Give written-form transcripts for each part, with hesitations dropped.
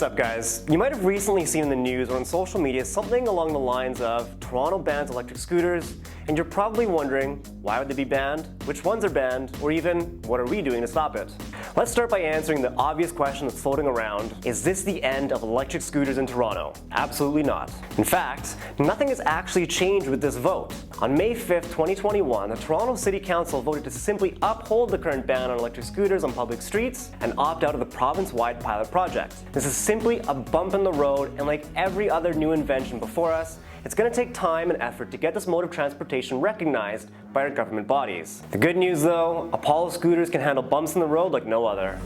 up, guys? You might have recently seen in the news or on social media something along the lines of Toronto bans electric scooters, and you're probably wondering, why would they be banned, which ones are banned, or even, what are we doing to stop it? Let's start by answering the obvious question that's floating around. Is this the end of electric scooters in Toronto? Absolutely not. In fact, nothing has actually changed with this vote. On May 5th, 2021, the Toronto City Council voted to simply uphold the current ban on electric scooters on public streets and opt out of the province-wide pilot project. This is simply a bump in the road, and like every other new invention before us, it's going to take time and effort to get this mode of transportation recognized by our government bodies. The good news though, Apollo scooters can handle bumps in the road like no other.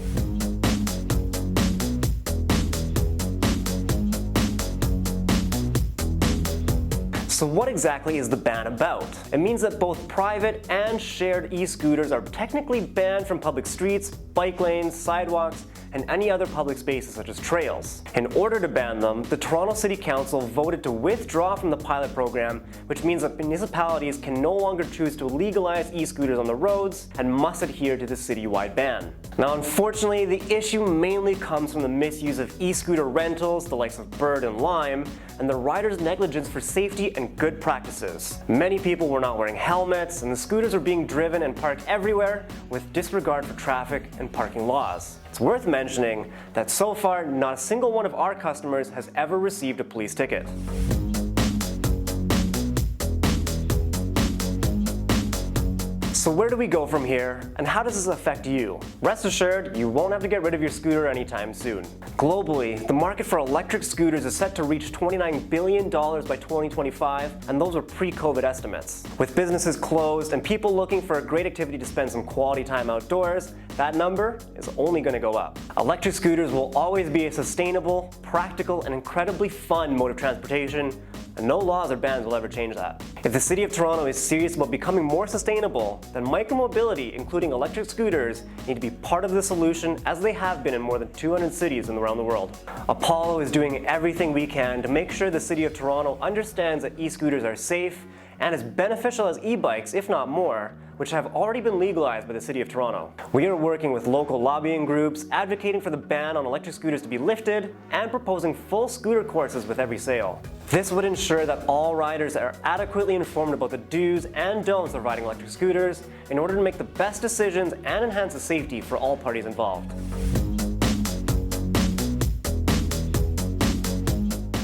So what exactly is the ban about? It means that both private and shared e-scooters are technically banned from public streets, bike lanes, sidewalks, and any other public spaces such as trails. In order to ban them, the Toronto City Council voted to withdraw from the pilot program, which means that municipalities can no longer choose to legalize e-scooters on the roads and must adhere to the city-wide ban. Now, unfortunately, the issue mainly comes from the misuse of e-scooter rentals, the likes of Bird and Lime, and the riders' negligence for safety and good practices. Many people were not wearing helmets, and the scooters were being driven and parked everywhere with disregard for traffic and parking laws. It's worth mentioning that so far, not a single one of our customers has ever received a police ticket. So where do we go from here, and how does this affect you? Rest assured, you won't have to get rid of your scooter anytime soon. Globally, the market for electric scooters is set to reach $29 billion by 2025, and those are pre-COVID estimates. With businesses closed and people looking for a great activity to spend some quality time outdoors, that number is only going to go up. Electric scooters will always be a sustainable, practical, and incredibly fun mode of transportation, and no laws or bans will ever change that. If the City of Toronto is serious about becoming more sustainable, then micromobility, including electric scooters, need to be part of the solution as they have been in more than 200 cities around the world. Apollo is doing everything we can to make sure the City of Toronto understands that e-scooters are safe and as beneficial as e-bikes, if not more, which have already been legalized by the City of Toronto. We are working with local lobbying groups, advocating for the ban on electric scooters to be lifted, and proposing full scooter courses with every sale. This would ensure that all riders are adequately informed about the do's and don'ts of riding electric scooters in order to make the best decisions and enhance the safety for all parties involved.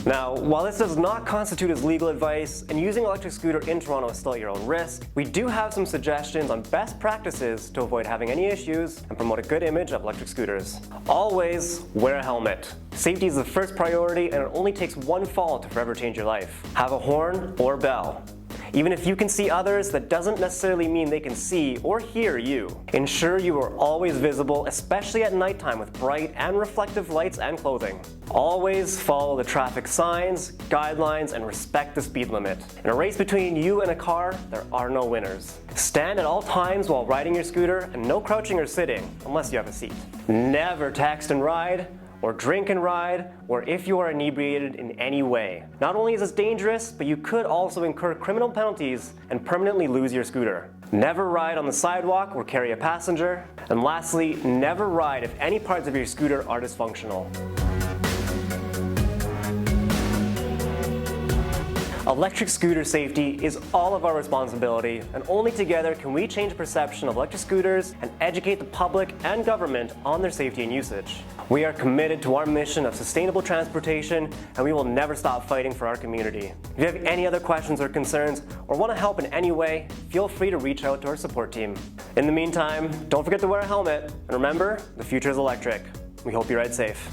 Now, while this does not constitute as legal advice, and using an electric scooter in Toronto is still at your own risk, we do have some suggestions on best practices to avoid having any issues and promote a good image of electric scooters. Always wear a helmet. Safety is the first priority, and it only takes one fall to forever change your life. Have a horn or bell. Even if you can see others, that doesn't necessarily mean they can see or hear you. Ensure you are always visible, especially at nighttime with bright and reflective lights and clothing. Always follow the traffic signs, guidelines, and respect the speed limit. In a race between you and a car, there are no winners. Stand at all times while riding your scooter, and no crouching or sitting, unless you have a seat. Never text and ride, or drink and ride, or if you are inebriated in any way. Not only is this dangerous, but you could also incur criminal penalties and permanently lose your scooter. Never ride on the sidewalk or carry a passenger. And lastly, never ride if any parts of your scooter are dysfunctional. Electric scooter safety is all of our responsibility, and only together can we change perception of electric scooters and educate the public and government on their safety and usage. We are committed to our mission of sustainable transportation, and we will never stop fighting for our community. If you have any other questions or concerns, or want to help in any way, feel free to reach out to our support team. In the meantime, don't forget to wear a helmet, and remember, the future is electric. We hope you ride safe.